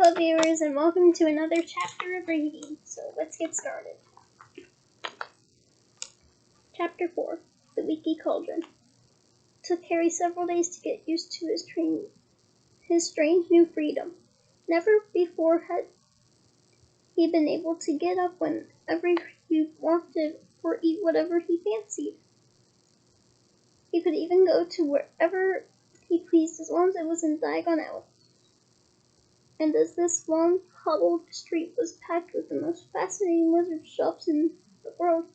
Hello viewers and welcome to another chapter of reading. So let's get started. Chapter 4. The Leaky Cauldron. It took Harry several days to get used to his strange new freedom. Never before had he been able to get up whenever he wanted or eat whatever he fancied. He could even go to wherever he pleased as long as it was in Diagon Alley. And as this long, cobbled street was packed with the most fascinating wizard shops in the world,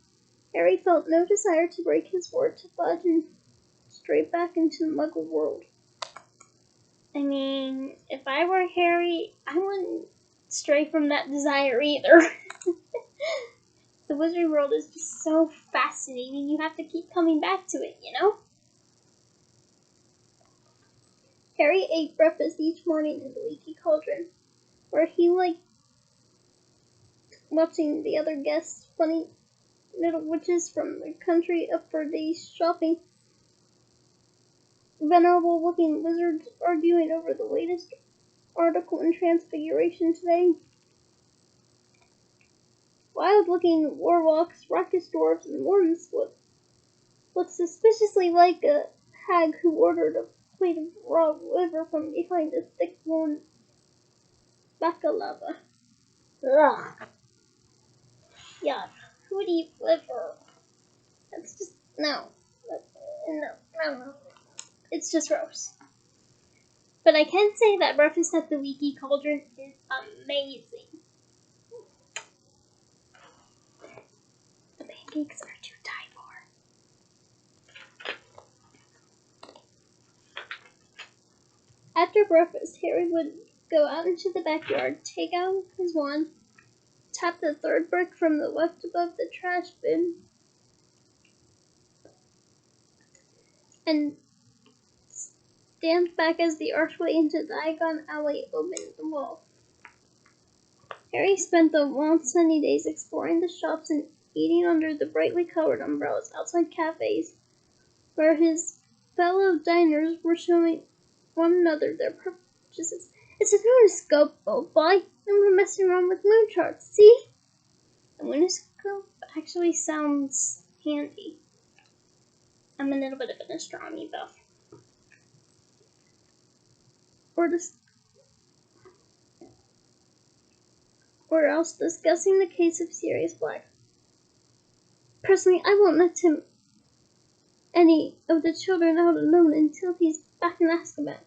Harry felt no desire to break his word to budge and stray back into the Muggle world. I mean, if I were Harry, I wouldn't stray from that desire either. The wizard world is just so fascinating, you have to keep coming back to it, you know? Harry ate breakfast each morning in the Leaky Cauldron, where he liked watching the other guests, funny little witches from the country up for a day's shopping, venerable-looking wizards arguing over the latest article in Transfiguration today, wild-looking warlocks, raucous dwarves, and ones looked suspiciously like a hag who ordered a plate of raw liver from behind a thick-blown baklava. Ugh. Yuck. Who would eat liver? That's just, no. No. It's just gross. But I can say that breakfast at the Leaky Cauldron is amazing. The pancakes are to die for. After breakfast, Harry would go out into the backyard, take out his wand, tap the third brick from the left above the trash bin, and stand back as the archway into Diagon Alley opened the wall. Harry spent the long sunny days exploring the shops and eating under the brightly colored umbrellas outside cafes, where his fellow diners were showing one another their purchases. It's a lunarscope, oh boy, and we're messing around with moon charts, see? A lunarscope actually sounds handy. I'm a little bit of an astronomy buff. Or else discussing the case of Sirius Black. Personally, I won't let any of the children out alone until he's back in Azkaban.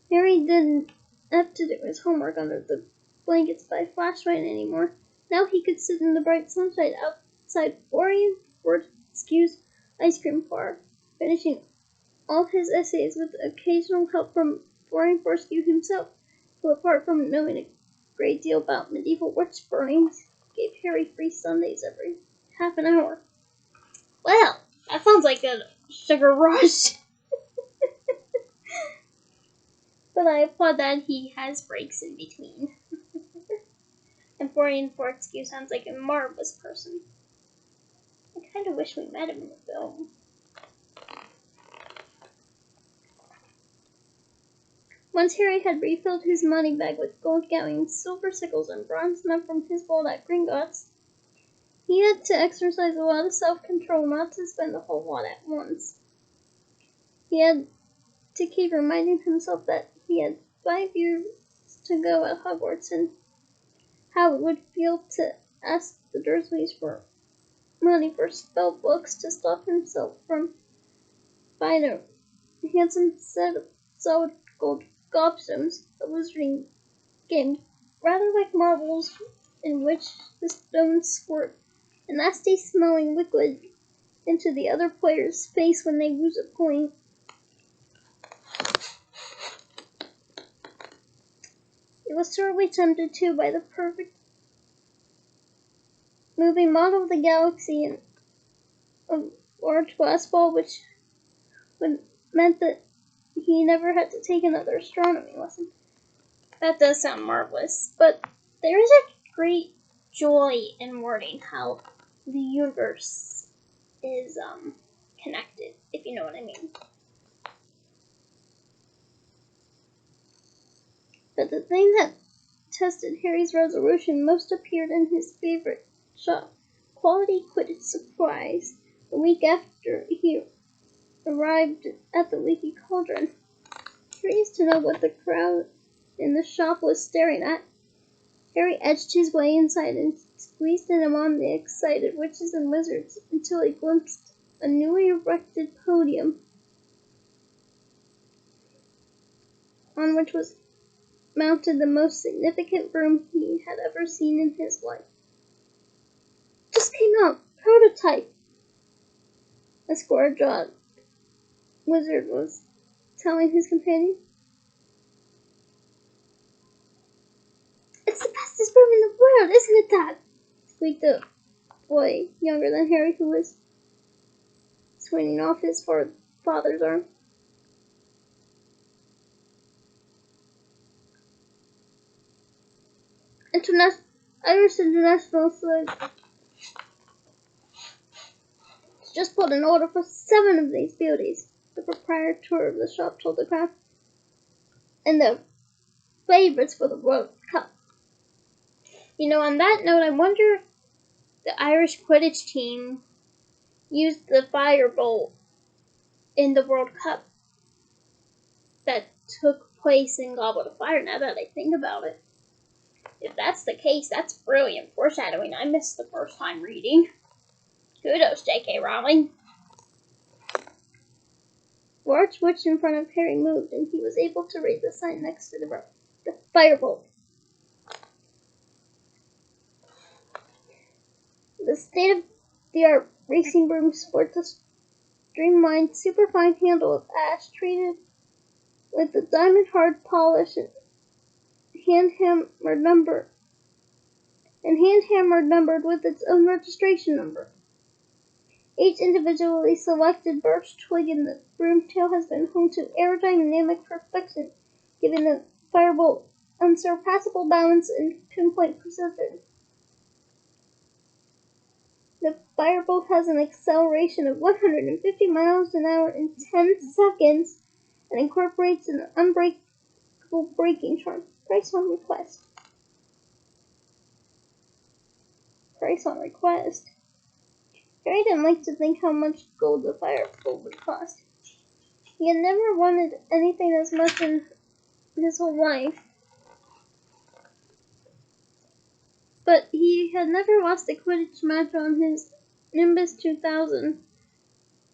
Harry didn't have to do his homework under the blankets by flashlight anymore. Now he could sit in the bright sunshine outside Fortescue's ice cream parlor, finishing all his essays with occasional help from Fortescue himself, who, apart from knowing a great deal about medieval witch burnings, gave Harry free Sundays every half an hour. Well, that sounds like a sugar rush. But I applaud that he has breaks in between. And Florian Fortescue sounds like a marvelous person. I kind of wish we met him in the film. Once Harry had refilled his money bag with gold galleons, silver sickles, and bronze snuff from his vault at Gringotts, he had to exercise a lot of self-control not to spend the whole lot at once. He had to keep reminding himself that he had 5 years to go at Hogwarts and how it would feel to ask the Dursleys for money for spell books to stop himself from buying a handsome set of solid gold gobstones, a wizarding game rather like marbles in which the stones squirt a nasty smelling liquid into the other player's face when they lose a point. He was sorely tempted too by the perfect moving model of the galaxy and a large glass ball, which meant that he never had to take another astronomy lesson. That does sound marvelous, but there is a great joy in learning how the universe is connected, if you know what I mean. But the thing that tested Harry's resolution most appeared in his favorite shop, Quality Quidditch Supplies, a week after he arrived at the Leaky Cauldron. Curious to know what the crowd in the shop was staring at, Harry edged his way inside and squeezed in among the excited witches and wizards until he glimpsed a newly erected podium on which was mounted the most significant broom he had ever seen in his life. Just came out, prototype, a square-jawed wizard was telling his companion. It's the bestest broom in the world, isn't it, Dad? Squeaked a boy younger than Harry who was swinging off his father's arm. Irish International said just put an order for 7 of these beauties, the proprietor of the shop told the crowd, and the favorites for the World Cup. You know, on that note, I wonder if the Irish Quidditch team used the firebolt in the World Cup that took place in Goblet of Fire, now that I think about it. If that's the case, that's brilliant foreshadowing. I missed the first time reading. Kudos, J.K. Rowling. The large witch in front of Harry moved, and he was able to read the sign next to the firebolt. The state-of-the-art racing broom sports a streamlined, superfine handle of ash treated with a diamond-hard polish and hand-hammered numbered with its own registration number. Each individually selected birch twig in the broom tail has been honed to aerodynamic perfection, giving the firebolt unsurpassable balance and pinpoint precision. The firebolt has an acceleration of 150 miles an hour in 10 seconds and incorporates an unbreakable braking charm. Price on request. Price on request. Harry didn't like to think how much gold the firebolt would cost. He had never wanted anything as much in his whole life, but he had never lost a Quidditch match on his Nimbus 2000,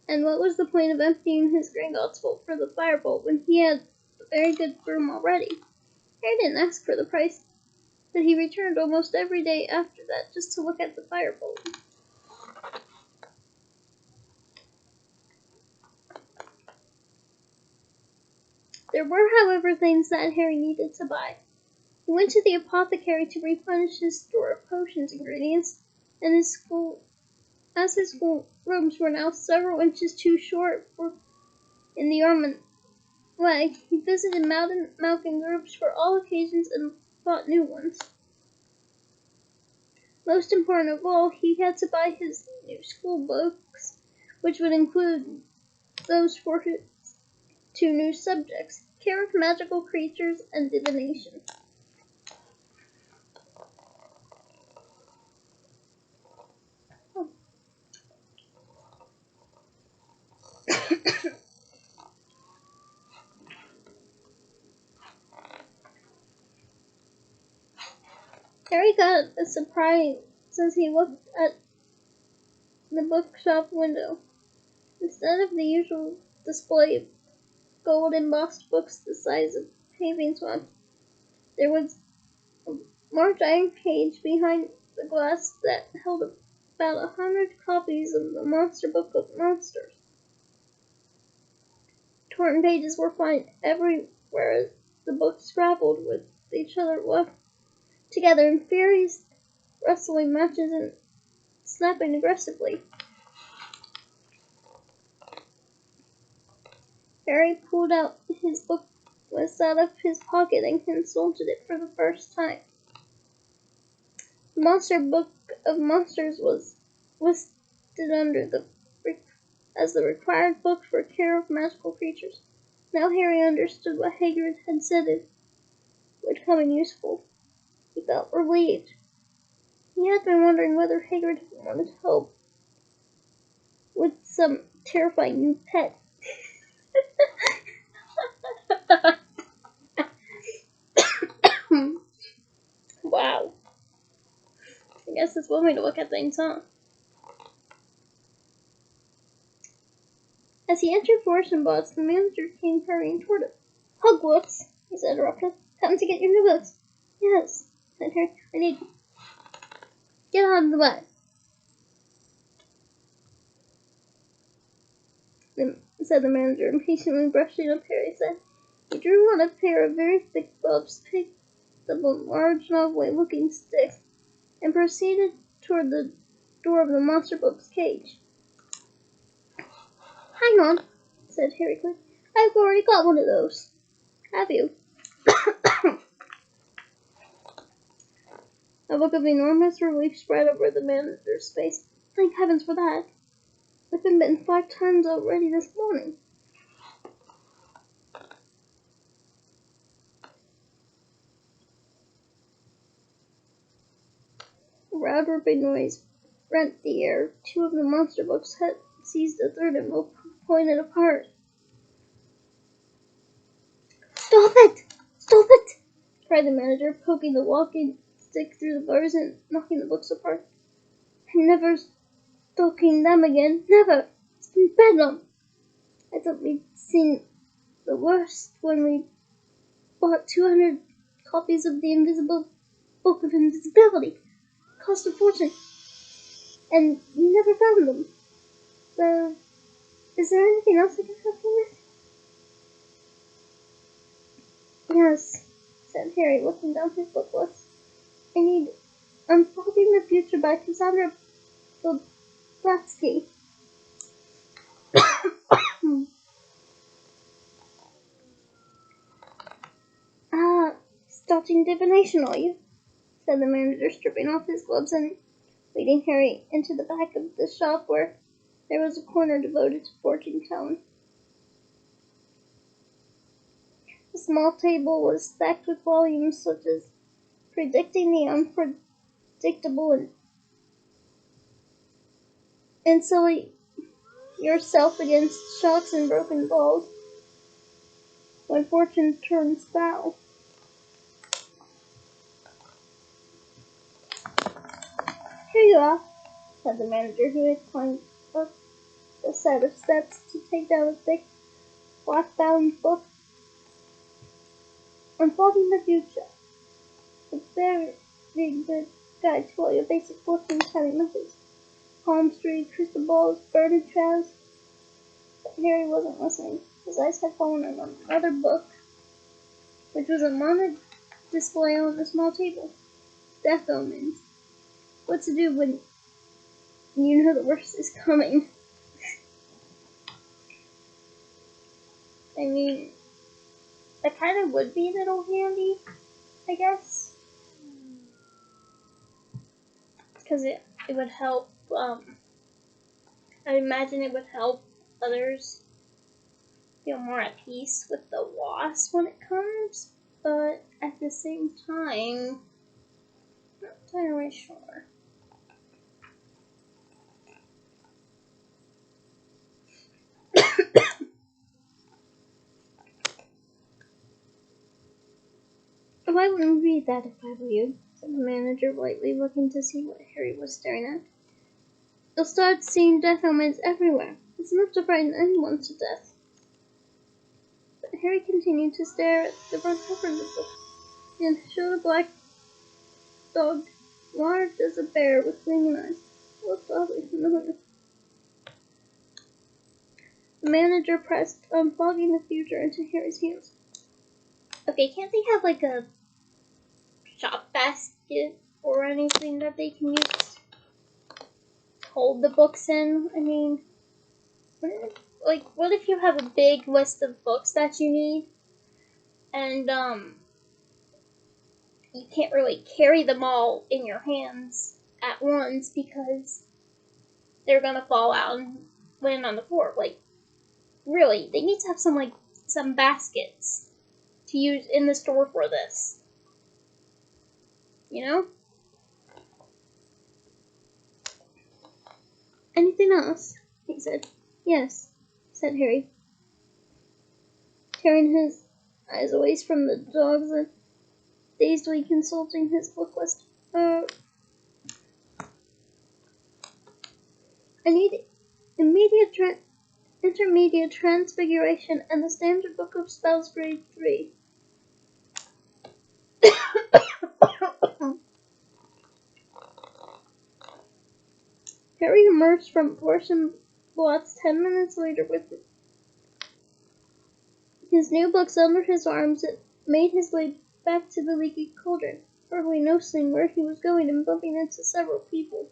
and what was the point of emptying his Gringotts vault for the firebolt when he had a very good broom already? Harry didn't ask for the price, but he returned almost every day after that just to look at the firebolt. There were, however, things that Harry needed to buy. He went to the apothecary to replenish his store of potions ingredients, and his school robes were now several inches too short in the arm and leg. He visited Malkin groups for all occasions and bought new ones. Most important of all, he had to buy his new school books, which would include those for his 2 new subjects, Care of Magical Creatures and Divination. Harry got a surprise as he looked at the bookshop window. Instead of the usual display of gold embossed books the size of paving swabs, there was a large iron cage behind the glass that held about 100 copies of the Monster Book of Monsters. Torn pages were found everywhere as the books grappled with each other, left together in furious wrestling matches and snapping aggressively. Harry pulled out his book out of his pocket and consulted it for the first time. The Monster Book of Monsters was listed under as the required book for Care of Magical Creatures. Now Harry understood what Hagrid had said would come in useful. He felt relieved. He had been wondering whether Hagrid wanted help with some terrifying new pet. Wow. I guess that's one way to look at things, huh? As he entered Forest and Buds, the manager came hurrying toward him. Hogwarts, he said abruptly. Come to get your new books. Yes, said Harry. I need... Get out of the way. Said the manager, impatiently brushing up Harry's head. He drew on a pair of very thick gloves, picked up a large Novelway-looking stick, and proceeded toward the door of the monster book's cage. Hang on, said Harry quickly. I've already got one of those. Have you? A look of enormous relief spread over the manager's face. Thank heavens for that. I've been bitten 5 times already this morning. A loud ripping noise rent the air. 2 of the monster books had seized a third and were pointed apart. Stop it! Stop it! Cried the manager, poking the walking stick through the bars and knocking the books apart. I'm never stalking them again. Never! It's been bedlam! I thought we'd seen the worst when we bought 200 copies of the Invisible Book of Invisibility. It cost a fortune. And we never found them. Well, is there anything else I can help you with? Yes, said Harry, looking down his book list. I need Unfolding the Future by Cassandra Blavatsky. Starting divination, are you? Said the manager, stripping off his gloves and leading Harry into the back of the shop where there was a corner devoted to fortune telling. The small table was stacked with volumes such as Predicting the Unpredictable and Insulate Yourself Against Shocks and Broken Balls When Fortune Turns Foul. Here you are, said the manager, who had climbed up a set of steps to take down a thick, black-bound book. Unfolding the Future. A very good guide to all your basic fortune-telling methods. Palmistry, crystal balls, birdie trails. But Harry wasn't listening. His eyes had fallen on another book, which was a mounted display on a small table. Death Omens. What to do when you know the worst is coming. I mean, that kind of would be a little handy, I guess. Because it would help, I imagine it would help others feel more at peace with the loss when it comes. But at the same time, I'm not entirely sure. I wouldn't read that if I were you, said the manager, lightly looking to see what Harry was staring at. You'll start seeing death omens everywhere. It's enough to frighten anyone to death. But Harry continued to stare at the front cover of the book, and showed a black dog, large as a bear with gleaming eyes. It looked oddly familiar. The manager pressed Unfogging the Future into Harry's hands. Okay, can't they have like a shop basket or anything that they can use to hold the books in? I mean, what if you have a big list of books that you need, and you can't really carry them all in your hands at once because they're gonna fall out and land on the floor. Like, really, they need to have some baskets to use in the store for this. you know? Anything else? He said. Yes, said Harry, tearing his eyes away from the dogs and dazedly consulting his book list. I need intermediate transfiguration and the standard book of spells grade 3. Harry emerged from portion blots 10 minutes later with his new books under his arms and made his way back to the leaky cauldron, hardly noticing where he was going and bumping into several people.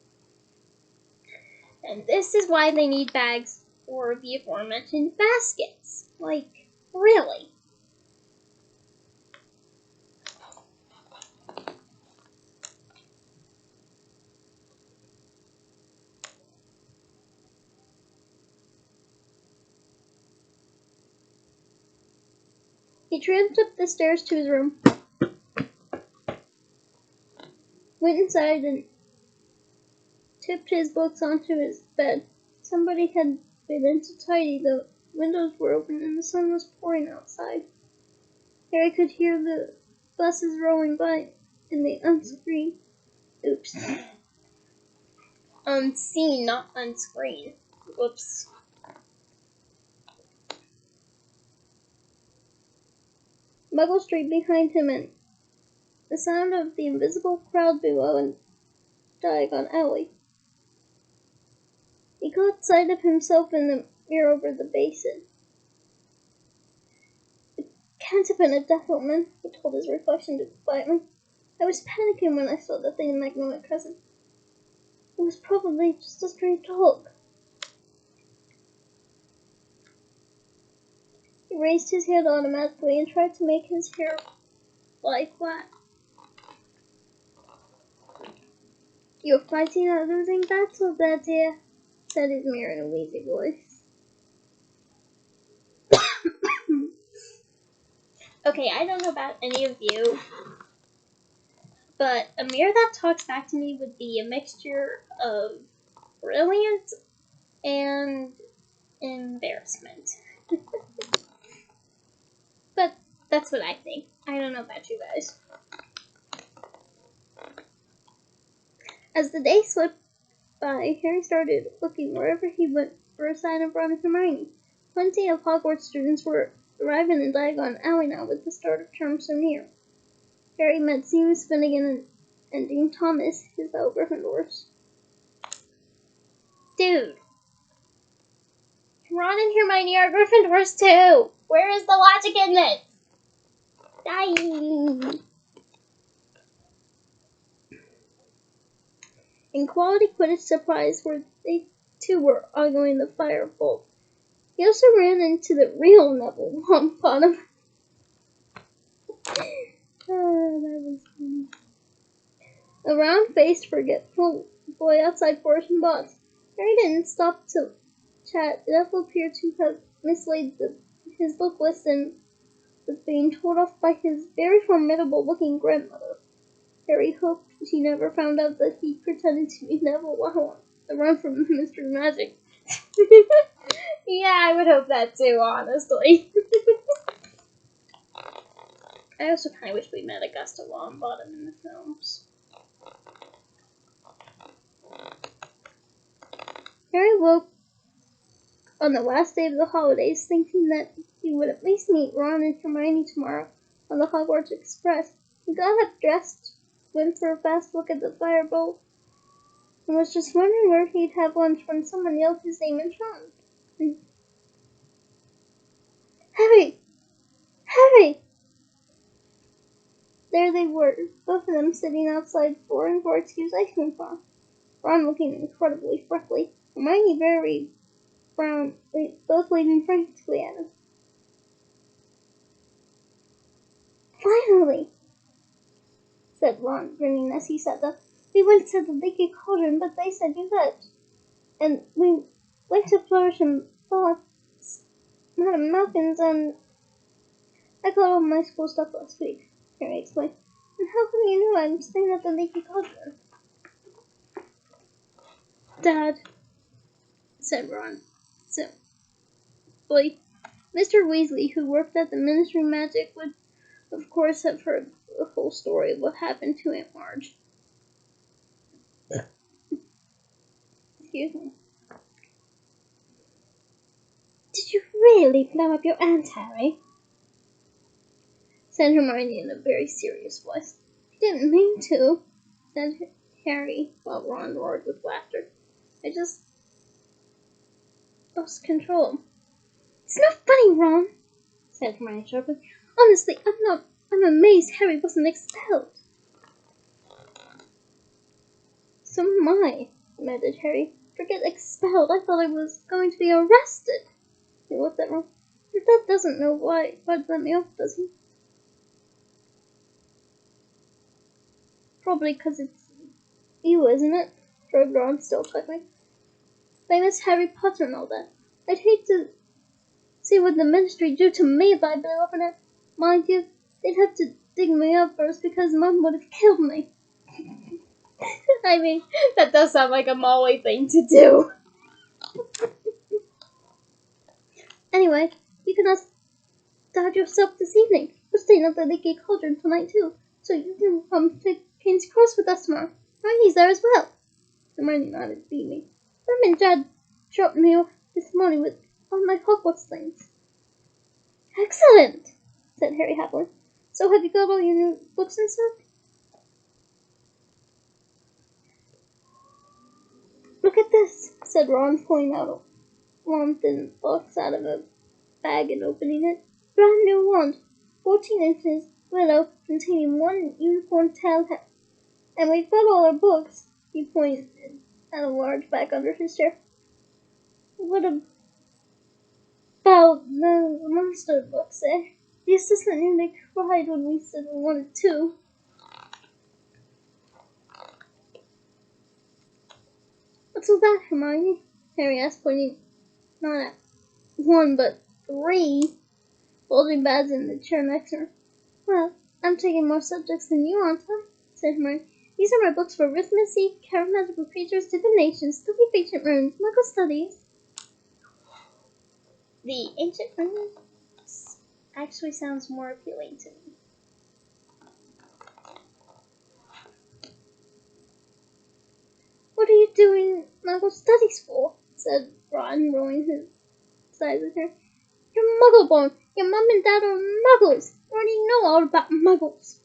And this is why they need bags for the aforementioned baskets. Like, really? He tramped up the stairs to his room, went inside, and tipped his books onto his bed. Somebody had been in to tidy. The windows were open and the sun was pouring outside. Harry could hear the buses rolling by in the unscreen. Oops. Unseen, not unscreen. Whoops. Muggle Street behind him and the sound of the invisible crowd below in Diagon Alley. He caught sight of himself in the mirror over the basin. It can't have been a death omen, he told his reflection quietly. I was panicking when I saw the thing in Magnolia Crescent. It was probably just a stray dog. He raised his hand automatically and tried to make his hair lie flat. You're fighting a losing battle there, dear, said his mirror in a wheezy voice. Okay, I don't know about any of you, but a mirror that talks back to me would be a mixture of brilliant and embarrassment. But that's what I think. I don't know about you guys. As the day slipped by, Harry started looking wherever he went for a sign of Ron and Hermione. Plenty of Hogwarts students were arriving in Diagon Alley now with the start of term so near. Harry met Seamus Finnegan and Dean Thomas, his fellow Gryffindors. Dude, Ron and Hermione are Gryffindors too! Where is the logic in this? Dying! In Quality Quidditch Surprise, where they too were arguing the firebolt, he also ran into the real Neville Longbottom. Oh, that was funny. A round-faced, forgetful boy outside Fortune Box. Harry didn't stop to chat. Neville appeared to have mislaid his book list and was being told off by his very formidable-looking grandmother. Harry hoped she never found out that he pretended to be Neville while on the run from Mr. Magic. Yeah, I would hope that too, honestly. I also kind of wish we met Augusta Longbottom in the films. Harry woke on the last day of the holidays, thinking that he would at least meet Ron and Hermione tomorrow on the Hogwarts Express. He got up dressed, went for a fast look at the firebolt, and was just wondering where he'd have lunch when someone yelled his name in front. Harry! Harry! There they were, both of them sitting outside 4 ice cream farm. Ron looking incredibly freckly, Hermione very brown, both waving frantically at him. Finally, said Ron, grinning as he sat up. We went to the leaky cauldron, but they said you left. And we went to Flourish and Thoughts, Madame Malkin's, and I got all my school stuff last week, Harry explained. And how could you know I'm staying at the Leaky Cauldron? Dad, said Ron. So, boy, Mr. Weasley, who worked at the Ministry of Magic, would, of course, have heard the whole story of what happened to Aunt Marge. Excuse me. Did you really blow up your aunt, Harry? Said Hermione in a very serious voice. I didn't mean to, said Harry, while Ron roared with laughter. I just lost control. It's not funny, Ron, said Hermione sharply. Honestly, I'm amazed Harry wasn't expelled. So am I, admitted Harry. Forget expelled. I thought I was going to be arrested. He looked at Ron. Your dad doesn't know why Bud let me off, does he? Probably because it's you, isn't it? Shrugged Ron, still chuckling. Famous Harry Potter and all that. I'd hate to see what the Ministry do to me if I blew up in it. Mind you, they'd have to dig me up first because Mum would have killed me. I mean, that does sound like a Molly thing to do. Anyway, you can ask Dad yourself this evening. We're staying at the Leaky Cauldron tonight too, so you can come to King's Cross with us tomorrow. Hermione's there as well. Hermione nodded, beaming. Mum and Dad dropped me off this morning with all my Hogwarts things. Excellent, said Harry happily. So have you got all your new books and stuff? Look at this, said Ron, pulling out a long thin box out of a bag and opening it. Brand new wand, 14 inches, willow, containing one unicorn tail head. And we've got all our books. He pointed at a large bag under his chair. What about the monster books, eh? The assistant nearly cried when we said we wanted two. What's all that, Hermione? Harry asked, pointing not at one, but three bulging bags in the chair next to her. Well, I'm taking more subjects than you, aren't I? Said Hermione. These are my books for arithmetic, magical creatures, divination, study of ancient runes, Muggle studies. The ancient runes actually sounds more appealing to me. What are you doing Muggle studies for? Said Ron, rolling his eyes at her. You're Muggle-born. Your mum and dad are Muggles. You already know all about Muggles.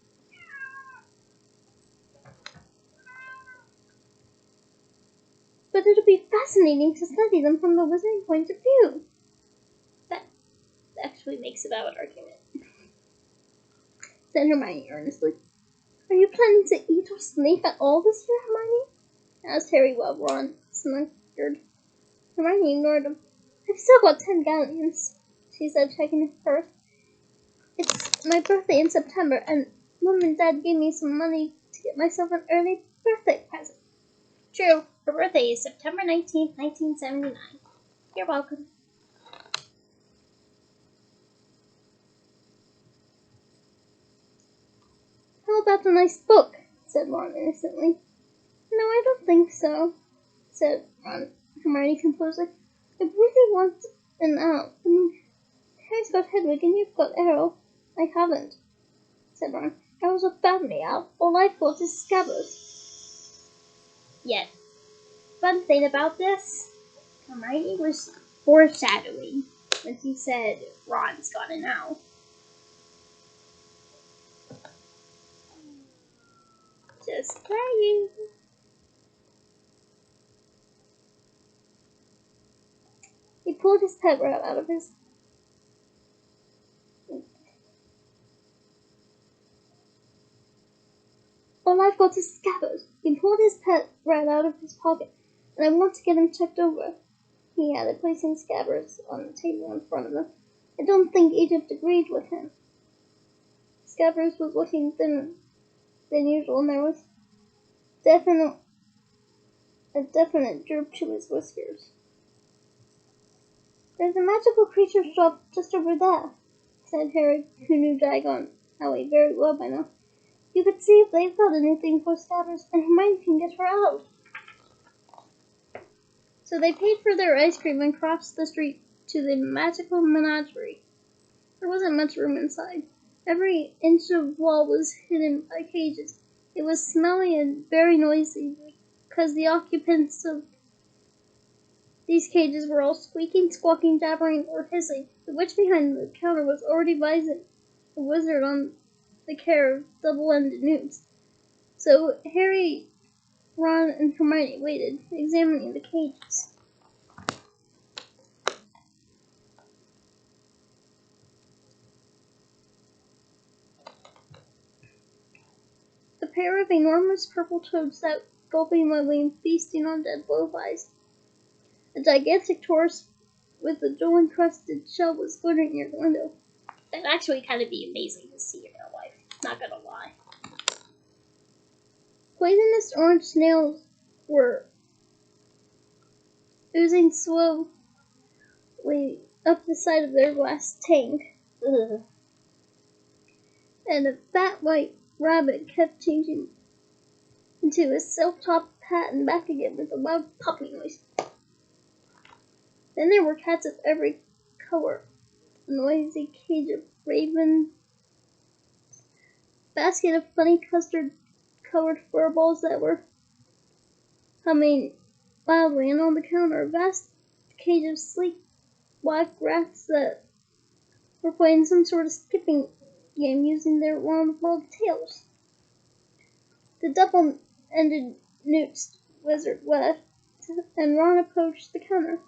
But it'll be fascinating to study them from the wizarding point of view. That actually makes a valid argument, said Hermione earnestly. Are you planning to eat or sleep at all this year, Hermione? Asked Harry while Ron snickered. Hermione ignored him. I've still got 10 galleons, she said, checking her purse. It's my birthday in September, and Mum and Dad gave me some money to get myself an early birthday present. True, her birthday is September 19th, 1979. You're welcome. How about a nice book? Said Ron innocently. No, I don't think so, said Hermione composedly. I really want an owl. I mean, Harry's got Hedwig and you've got Errol. I haven't, said Ron. Errol's a family owl. All I've got is Scabbers. Yet, fun thing about this, Hermione was foreshadowing when she said Ron's got an owl. Just playing. He pulled his pet rat out of his All I've got is Scabbers. He pulled his pet rat out of his pocket, and I want to get him checked over, he added, placing Scabbers on the table in front of him. I don't think Egypt agreed with him. Scabbers was looking thinner than usual, and there was a definite droop to his whiskers. There's a magical creature shop just over there, said Harry, who knew Diagon Alley very well by now. You could see if they've got anything for Scabbers, and Hermione can get her out. So they paid for their ice cream and crossed the street to the magical menagerie. There wasn't much room inside. Every inch of wall was hidden by cages. It was smelly and very noisy because the occupants of these cages were all squeaking, squawking, jabbering, or hissing. The witch behind the counter was already advising the wizard on the care of double-ended newts. So Harry, Ron, and Hermione waited, examining the cages. A pair of enormous purple toads sat gulping loudly and feasting on dead blowflies. A gigantic tortoise with a jewel-encrusted shell was glittering near the window. That'd actually kind of be amazing to see in real life, not gonna lie. Poisonous orange snails were oozing slowly up the side of their glass tank. Ugh. And a fat white rabbit kept changing into a silk-topped hat and back again with a loud popping noise. Then there were cats of every color, a noisy cage of ravens, a basket of funny custard-colored fur balls that were humming loudly, and on the counter a vast cage of sleek black rats that were playing some sort of skipping game using their long bald tails. The double-ended newt's wizard left, and Ron approached the counter.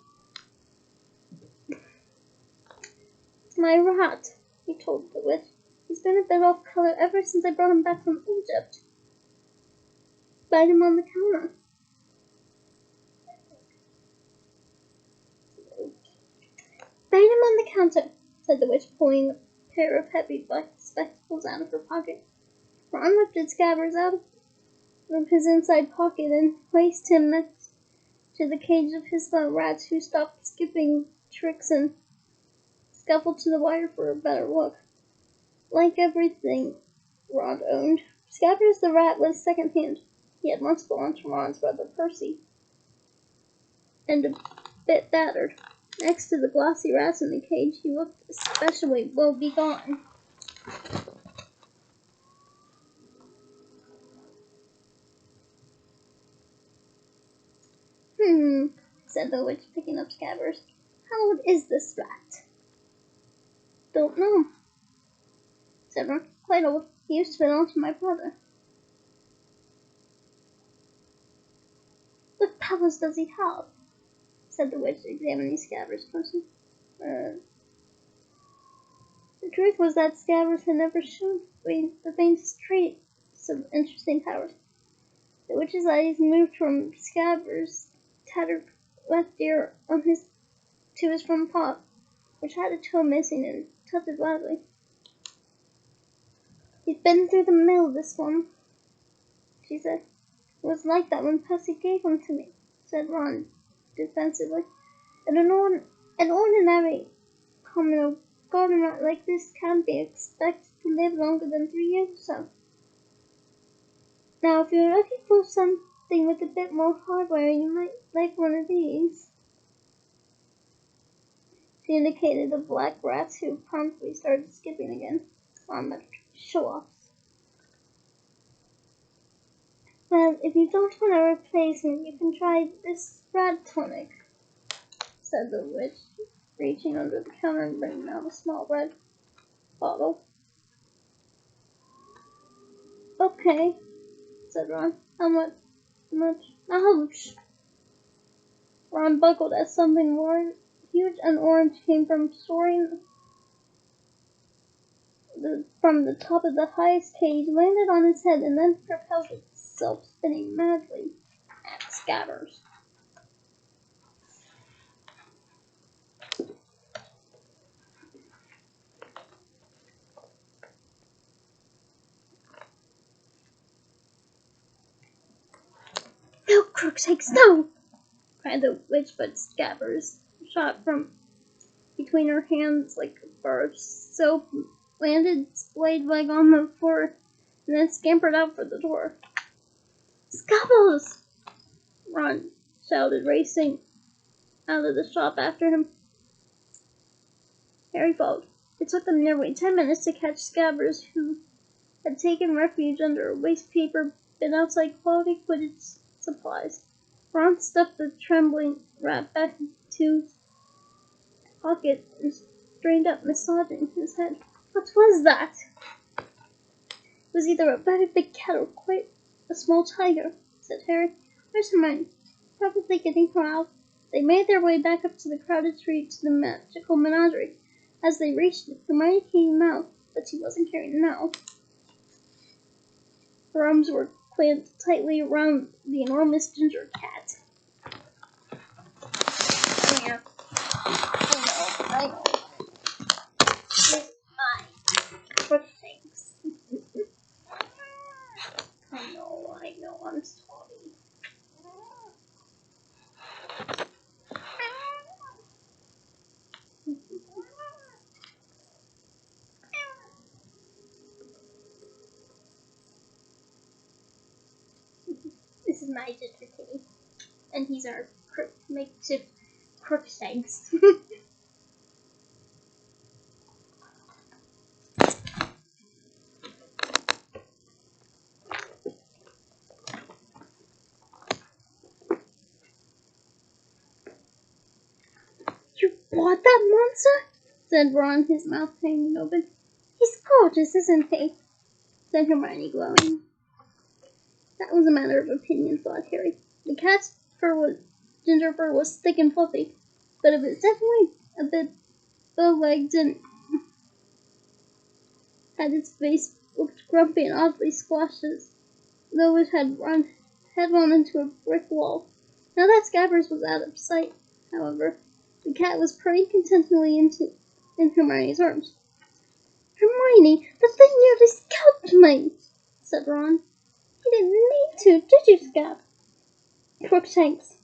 "It's my rat," he told the witch. "He's been a bit off color ever since I brought him back from Egypt." "Bite him on the counter." "Bite him on the counter," said the witch, pulling a pair of heavy black spectacles out of her pocket. Ron lifted Scabbers out of his inside pocket and placed him next to the cage of his little rats, who stopped skipping tricks and scuffled to the wire for a better look. Like everything Ron owned, Scabbers the rat was second-hand. He had once belonged to Ron's brother Percy, and a bit battered. Next to the glossy rats in the cage, he looked especially woe-begone. Said the witch, picking up Scabbers. "How old is this rat?" "Don't know," said Ron. "Quite old. He used to belong to my brother." "What powers does he have?" said the witch, examining Scabbers closely. The truth was that Scabbers had never shown the faintest trace of interesting powers. The witch's eyes moved from Scabbers' tattered left ear on to his front paw, which had a toe missing, and tutted loudly. "He's been through the mill, this one," she said. "It was like that when Percy gave him to me," said Ron defensively. "And an ordinary common garden rat like this can't be expected to live longer than 3 years or so. Now, if you're looking for something with a bit more hardware, you might like one of these." She indicated the black rats, who promptly started skipping again. Ron muttered, "Show-offs." "Well, if you don't want a replacement, you can try this rat tonic," said the witch, reaching under the counter and bringing out a small red bottle. "Okay," said Ron. "How much? Ouch!" Ron buckled as something more huge and orange came from soaring from the top of the highest cage, landed on his head, and then propelled itself spinning madly at Scabbers. "No, Crookshanks, no!" cried the witch, but Scabbers shot from between her hands like a bar of soap, landed splayed leg on the floor, and then scampered out for the door. Scubbles! Ron shouted, racing out of the shop after him. Harry followed. It took them nearly 10 minutes to catch Scabbers, who had taken refuge under a waste paper bin outside Quality Quidditch Supplies. Ron stuffed the trembling rat back into his pocket and strained up, massaging his head. What was that? It was either a very big cat or quite a small tiger, said Harry. Where's Hermione? Probably getting her out. They made their way back up to the crowded street to the magical menagerie. As they reached it, Hermione came out, but she wasn't carrying now. Her arms were clamped tightly around the enormous ginger cat. Yeah. I know. This Crookshanks. I know, I'm sorry. This is my ginger kitty, and he's our makeshift Crookshanks. You bought that monster? Said Ron, his mouth hanging open. He's gorgeous, isn't he? Said Hermione, glowing. That was a matter of opinion, thought Harry. The cat's ginger fur was thick and fluffy, but it was definitely a bit bow-legged and had its face looked grumpy and oddly squashed as though it had run headlong into a brick wall. Now that Scabbers was out of sight, however, the cat was purring contentedly in Hermione's arms. Hermione, the thing nearly scalped me, said Ron. You didn't mean to, did you, Scab? Crookshanks,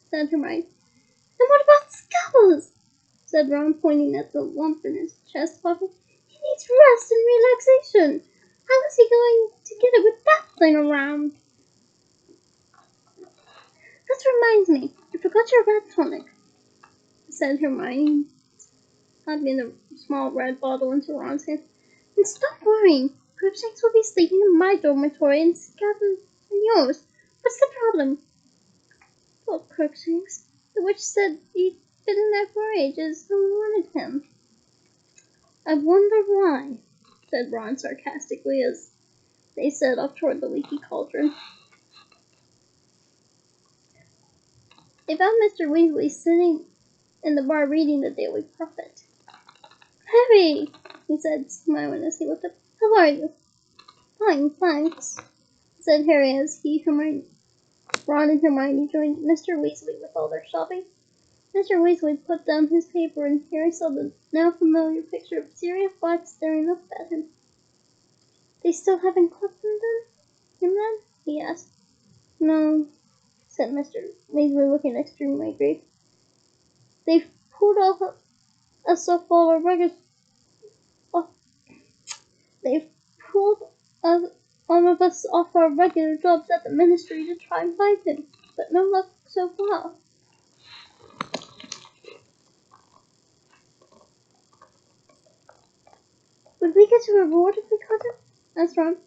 said Hermione. And what about Scubbles? Said Ron, pointing at the lump in his chest pocket. He needs rest and relaxation. How is he going to get it with that thing around? That reminds me, you forgot your red tonic, said Hermione, slapping the small red bottle into Ron's hand. And stop worrying. Crookshanks will be sleeping in my dormitory and Scabbers in yours. What's the problem? Poor Crookshanks. The witch said he'd been in there for ages. No one wanted him. I wonder why, said Ron sarcastically as they set off toward the leaky cauldron. They found Mr. Weasley sitting in the bar reading the Daily Prophet. Harry, he said, smiling as he looked up. How are you? Fine, thanks, said Harry as Ron and Hermione joined Mr. Weasley with all their shopping. Mr. Weasley put down his paper and Harry saw the now familiar picture of Sirius Black staring up at him. They still haven't clipped him then? He asked. No, said Mr. Weasley, looking extremely grave. They've pulled off us off all our regular. They've pulled all of us off our regular jobs at the ministry to try and find him, but no luck so far. Would we get a reward if we caught him? Asked Ron.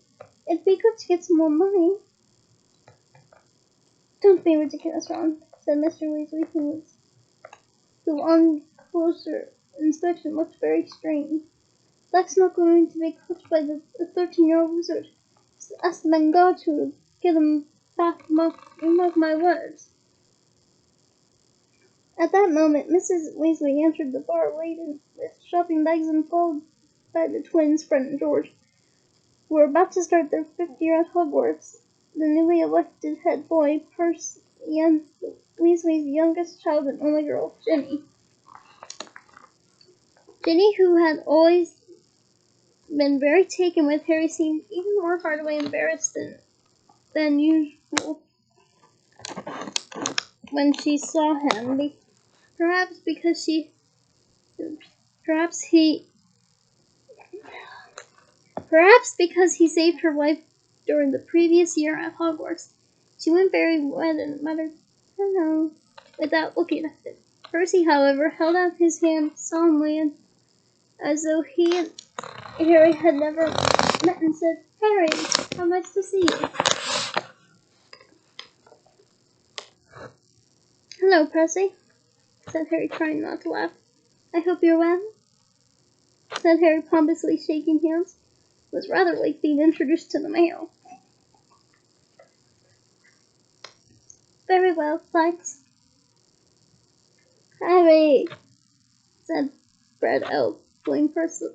It'd be good to get some more money. Don't be ridiculous, Ron, said Mr. Weasley, who on closer inspection looked very strange. Black's not going to be caught by the 13-year-old wizard. Ask the men guards who will get him back, mark my words. At that moment, Mrs. Weasley entered the bar laden with shopping bags and followed by the twins, Fred and George, who were about to start their 5th year at Hogwarts. The newly elected head boy, Percy, and Weasley's youngest child and only girl, Ginny. Ginny, who had always been very taken with Harry, seemed even more heartily embarrassed than usual when she saw him. Perhaps he Perhaps because he saved her life during the previous year at Hogwarts. She went very red and muttered, "Hello," without looking at him. Percy, however, held out his hand solemnly and as though he and Harry had never met and said, "Harry, how nice to see you." "Hello, Percy," said Harry, trying not to laugh. "I hope you're well," said Harry, pompously shaking hands. It was rather like being introduced to the mayor. "Very well, thanks." "Harry," said Fred Elf, pulling Percy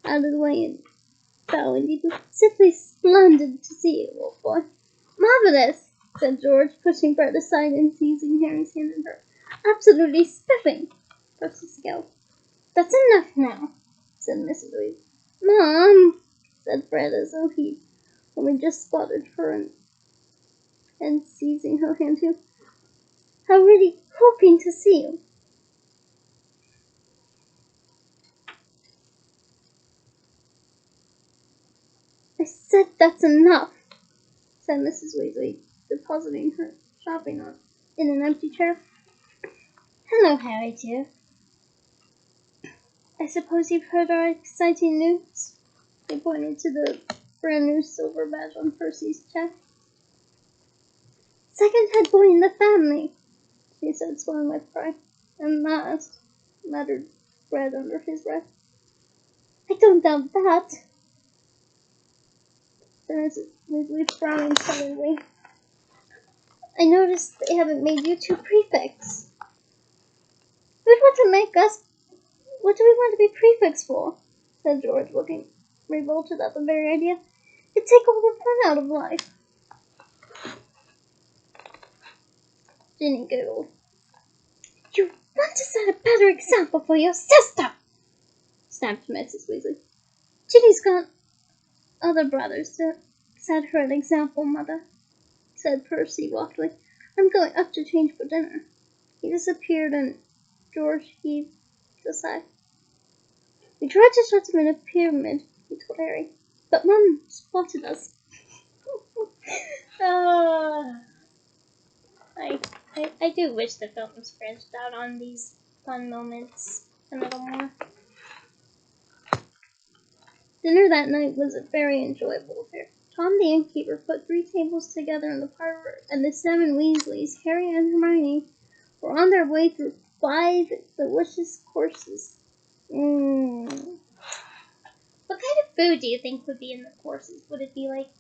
out of the way and bowing deeply. "Simply splendid to see you, old boy." "Marvelous," said George, pushing Fred aside and seizing Harry's hand in hers. "Absolutely spiffing," Percy scowled. "That's enough now," said Mrs. Reed. "Mom," said Fred as though he only just spotted her and seizing her hand too. "How really hoping to see you." "I said that's enough," said Mrs. Weasley, depositing her shopping in an empty chair. "Hello, Harry, dear. I suppose you've heard our exciting news?" He pointed to the brand new silver badge on Percy's chest. "Second head boy in the family," he said, swelling with pride. "And last," muttered Fred under his breath. "I don't doubt that," said Mrs. Weasley, frowning suddenly. "I noticed they haven't made you two prefects." "Who'd want to make us? What do we want to be prefects for?" said George, looking revolted at the very idea. "It'd take all the fun out of life." Ginny giggled. "You want to set a better example for your sister," snapped Mrs. Weasley. "Ginny's got other brothers to set her an example, Mother," said Percy loftily. "I'm going up to change for dinner." He disappeared and George heaved a sigh. "We tried to shut him in a pyramid," he told Harry, "but Mum spotted us." uh, I do wish the films branched out on these fun moments a little more. Dinner that night was a very enjoyable affair. Tom the innkeeper put 3 tables together in the parlor, and the 7 Weasleys, Harry and Hermione, were on their way through 5 delicious courses. What kind of food do you think would be in the courses? Would it be like,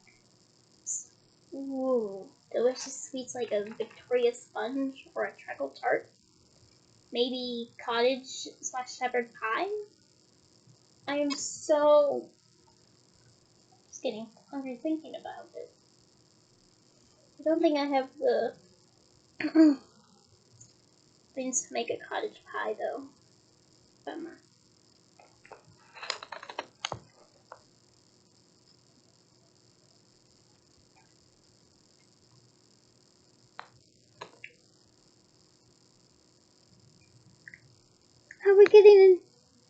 delicious sweets like a Victoria sponge or a treacle tart? Maybe cottage/shepherd pie? I am so just getting hungry thinking about it. I don't think I have the things to make a cottage pie though. Bummer. "How are we getting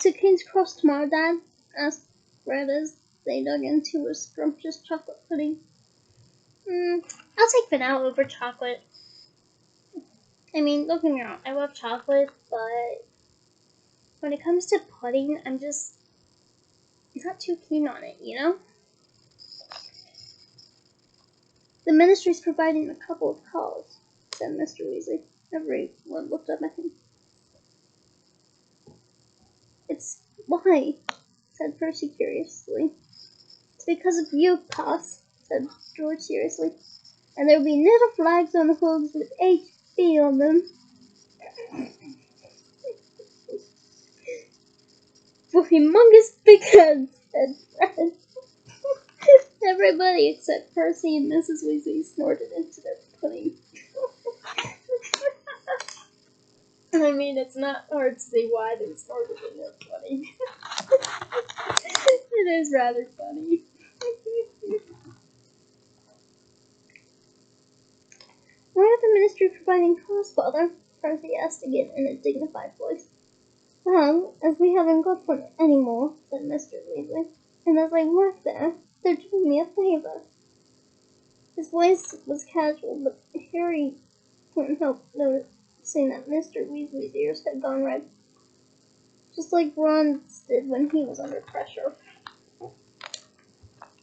into King's Cross tomorrow, Dad?" asked Fred as they dug into a scrumptious chocolate pudding. I'll take vanilla over chocolate. I mean, don't get me wrong, I love chocolate, but when it comes to pudding, I'm just not too keen on it, you know? "The Ministry's providing a couple of calls," said Mr. Weasley. Everyone looked up at him. "It's why?" said Percy curiously. "It's because of you, Poss," said George seriously. "And there'll be little flags on the hoods with HB on them." "For humongous big heads," said Fred. Everybody except Percy and Mrs. Weasley snorted into their pudding. I mean, it's not hard to see why they snorted in their pudding. It is rather funny. "Why are the Ministry providing calls, Father?" Percy asked again in a dignified voice. "Well, as we haven't got one any more," said Mr. Weasley. and as I work there, they're doing me a favor. His voice was casual, but Harry couldn't help noticing that Mr. Weasley's ears had gone red, just like Ron's did when he was under pressure.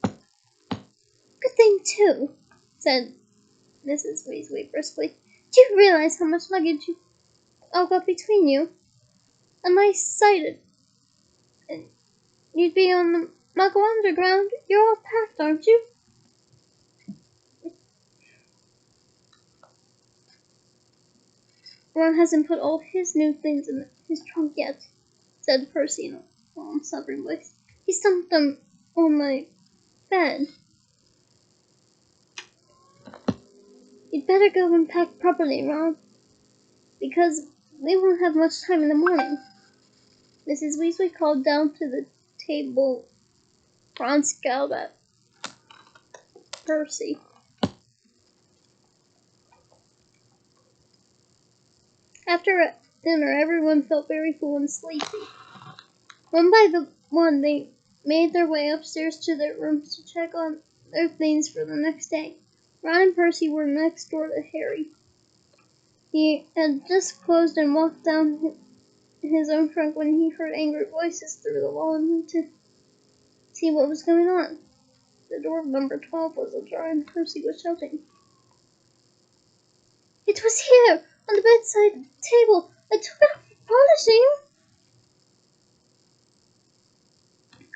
Good thing, too, said Mrs. Weasley briskly. Do you realize how much luggage you all got between you? A nice sight, and you'd be on the Muggle Underground. You're all packed, aren't you? Ron hasn't put all his new things in his trunk yet, said Percy in a calm, sobbing voice. He dumped them on my bed. You'd better go and pack properly, Ron, because we won't have much time in the morning. Mrs. Weasley called down to the table. Ron scowled at Percy. After dinner, everyone felt very full and sleepy. One by one, they made their way upstairs to their rooms to check on their things for the next day. Ron and Percy were next door to Harry. He had just closed and walked down his own trunk when he heard angry voices through the wall and went to see what was going on. The door of number 12 was ajar and Percy was shouting. It was here, on the bedside table. I took it off for polishing.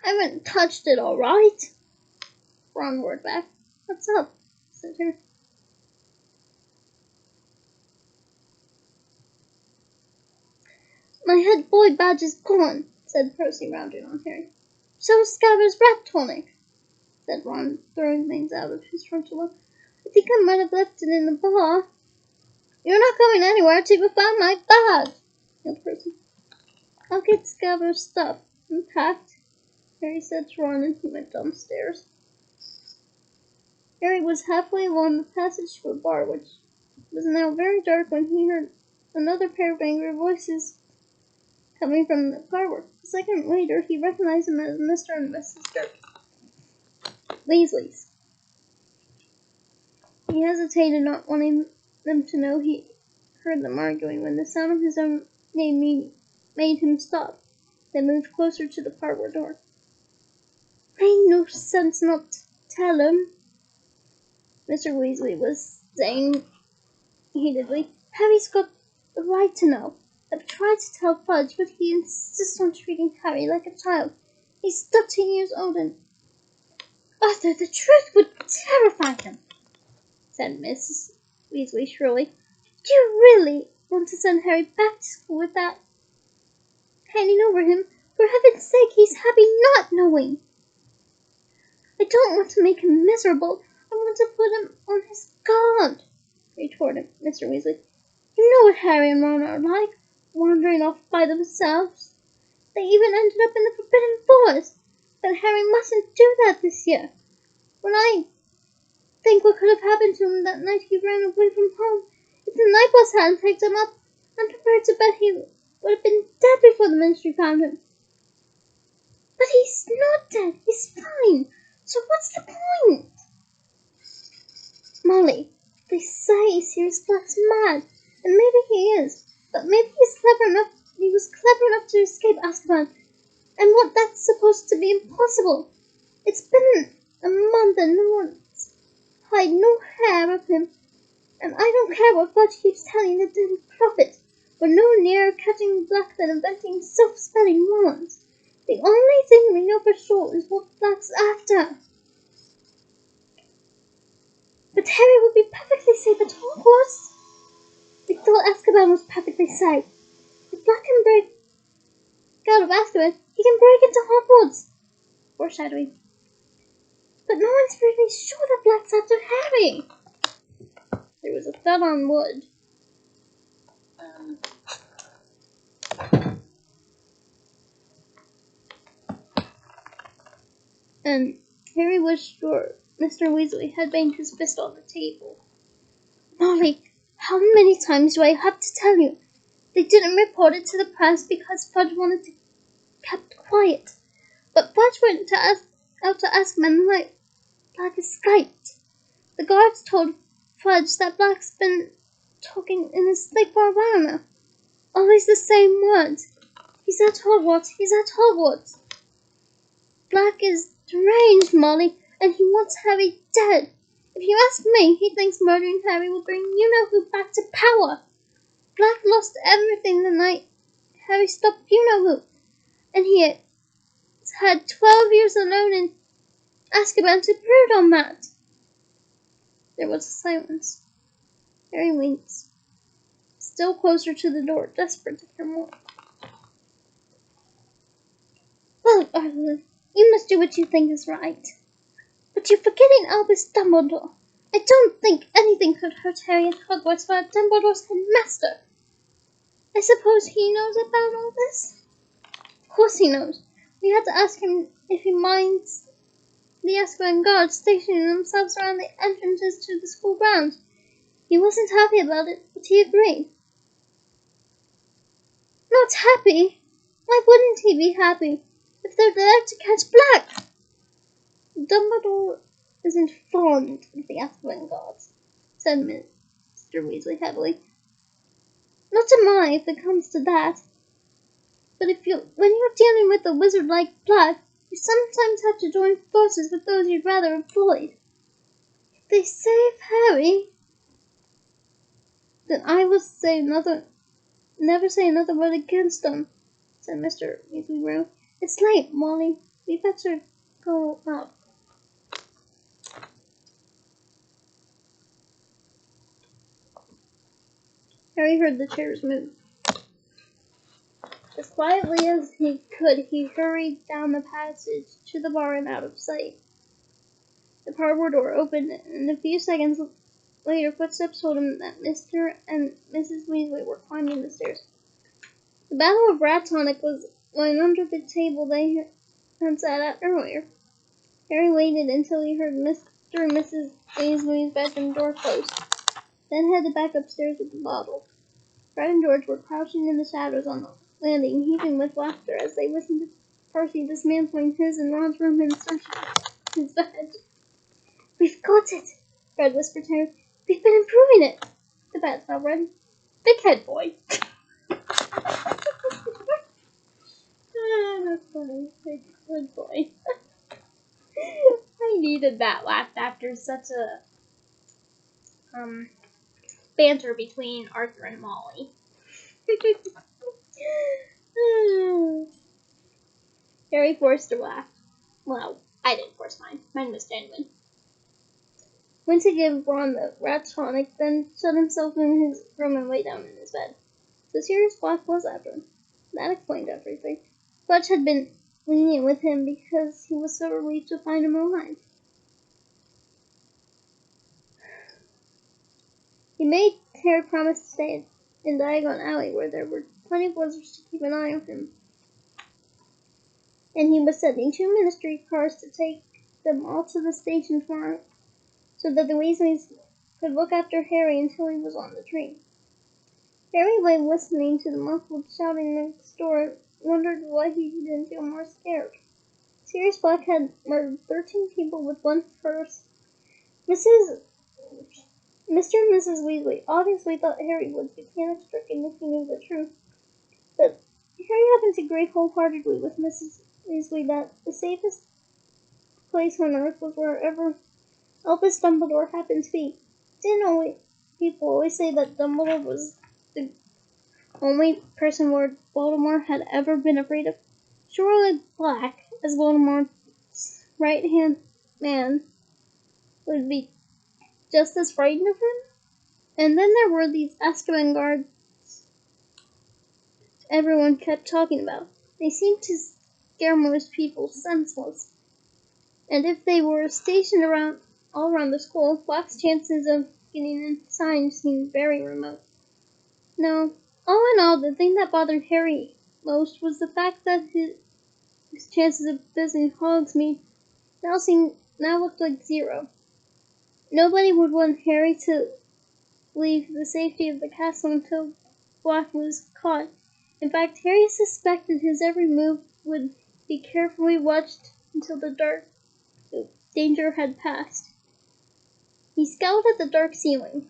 I haven't touched it, all right. Ron roared back. What's up? Said Harry. My head boy badge is gone, said Percy, rounding on Harry. So is Scabbers' rat tonic, said Ron, throwing things out of his trunk to look. I think I might have left it in the bar. You're not going anywhere till you find my badge, yelled Percy. I'll get Scabbers' stuff unpacked, Harry said to Ron, and he went downstairs. Harry was halfway along the passage to a bar, which was now very dark, when he heard another pair of angry voices coming from the parlor. A second later, he recognized them as Mr. and Mrs. Weasley's. He hesitated, not wanting them to know he heard them arguing, when the sound of his own name made him stop. They moved closer to the parlor door. Ain't no sense not to tell him, Mr. Weasley was saying heatedly. Harry's got the right to know. I've tried to tell Fudge, but he insists on treating Harry like a child. He's 13 years old, and Arthur, the truth would terrify him, said Mrs. Weasley shrilly. Do you really want to send Harry back to school with that hanging over him? For heaven's sake, he's happy not knowing. I don't want to make him miserable. I want to put him on his guard, retorted Mr. Weasley. You know what Harry and Ron are like, wandering off by themselves. They even ended up in the Forbidden Forest. But Harry mustn't do that this year. When I think what could have happened to him that night he ran away from home, if the night bus hadn't picked him up, I'm prepared to bet he would have been dead before the Ministry found him. But he's not dead. He's fine. So what's the point? Molly, they say Sirius Black's mad, and maybe he is, but maybe he was clever enough to escape Azkaban, and what that's supposed to be impossible. It's been a month and no one's hide no hair of him, and I don't care what Fudge keeps telling the Daily Prophet. We're no nearer catching Black than inventing self-spelling wands. The only thing we know for sure is what Black's after. But Harry would be perfectly safe at Hogwarts. We thought Azkaban was perfectly safe. If Black can break out of Azkaban, he can break into Hogwarts. Foreshadowing. But no one's really sure that Black's after Harry. There was a thud on wood. And Harry was sure Mr. Weasley had banged his fist on the table. Molly, how many times do I have to tell you? They didn't report it to the press because Fudge wanted to kept quiet. But Fudge went to out to Azkaban the night Black escaped. The guards told Fudge that Black's been talking in his sleep for a while now. Always the same words. He's at Hogwarts. He's at Hogwarts. Black is deranged, Molly, and he wants Harry dead. If you ask me, he thinks murdering Harry will bring you-know-who back to power. Black lost everything the night Harry stopped you-know-who, and he has had 12 years alone in Azkaban to brood on that. There was a silence. Harry winks, still closer to the door, desperate to hear more. Well, Arthur, you must do what you think is right. But you're forgetting Albus Dumbledore. I don't think anything could hurt Harry at Hogwarts without Dumbledore's headmaster. I suppose he knows about all this? Of course he knows. We had to ask him if he minds the Azkaban guards stationing themselves around the entrances to the school grounds. He wasn't happy about it, but he agreed. Not happy? Why wouldn't he be happy if they're there to catch Black? Dumbledore isn't fond of the Azkaban guards, said Mr. Weasley heavily. Not am I, if it comes to that. But when you're dealing with a wizard like Black, you sometimes have to join forces with those you'd rather avoid. If they save Harry, then I will never say another word against them, said Mr. Weasley grimly. It's late, Molly. We better go out. Harry heard the chairs move. As quietly as he could, he hurried down the passage to the bar and out of sight. The parlor door opened, and a few seconds later footsteps told him that Mr. and Mrs. Weasley were climbing the stairs. The Battle of Rat Tonic was lying under the table they had sat at earlier. Harry waited until he heard Mr. and Mrs. Weasley's bedroom door close, then headed back upstairs with the bottle. Fred and George were crouching in the shadows on the landing, heaving with laughter as they listened to Percy dismantling his and Ron's room in search of his bed. We've got it, Fred whispered to Harry. We've been improving it. The bed's not ready. Big head boy. That's funny. Big head boy. I needed that laugh after such a banter between Arthur and Molly. Harry forced a laugh. Well, I didn't force mine. Mine was genuine. Went to give Ron the rat tonic, then shut himself in his room and lay down in his bed. So Sirius Black was after him. That explained everything. Fudge had been lenient with him because he was so relieved to find him alive. He made Harry promise to stay in Diagon Alley, where there were plenty of wizards to keep an eye on him. And he was sending 2 ministry cars to take them all to the station tomorrow, so that the Weasleys could look after Harry until he was on the train. Harry lay listening to the muffled shouting next door and wondered why he didn't feel more scared. Sirius Black had murdered 13 people with one purse. Mr. and Mrs. Weasley obviously thought Harry would be panic-stricken if he knew the truth, but Harry happened to agree wholeheartedly with Mrs. Weasley that the safest place on earth was wherever Albus Dumbledore happened to be. People always say that Dumbledore was the only person Lord Voldemort had ever been afraid of? Surely Black, as Voldemort's right-hand man, would be just as frightened of him? And then there were these Azkaban guards everyone kept talking about. They seemed to scare most people senseless. And if they were stationed all around the school, Black's chances of getting inside seemed very remote. No, all in all, the thing that bothered Harry most was the fact that his chances of visiting Hogsmeade now looked like 0. Nobody would want Harry to leave the safety of the castle until Black was caught. In fact, Harry suspected his every move would be carefully watched until the dark danger had passed. He scowled at the dark ceiling.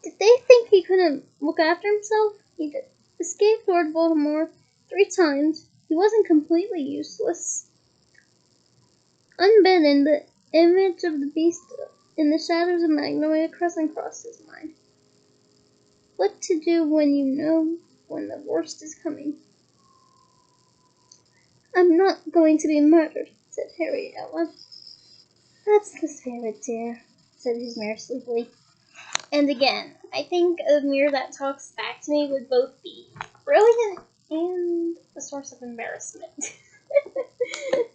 Did they think he couldn't look after himself? He escaped Lord Voldemort 3 times. He wasn't completely useless. Unbidden, the image of the beast in the shadows of Magnolia Crescent crossed his mind. What to do when you know when the worst is coming. I'm not going to be murdered, said Harry at once. That's the spirit, dear, said his mirror sleepily. And again, I think a mirror that talks back to me would both be brilliant and a source of embarrassment.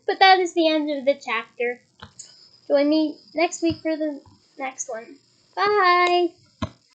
But that is the end of the chapter. Join me next week for the next one. Bye!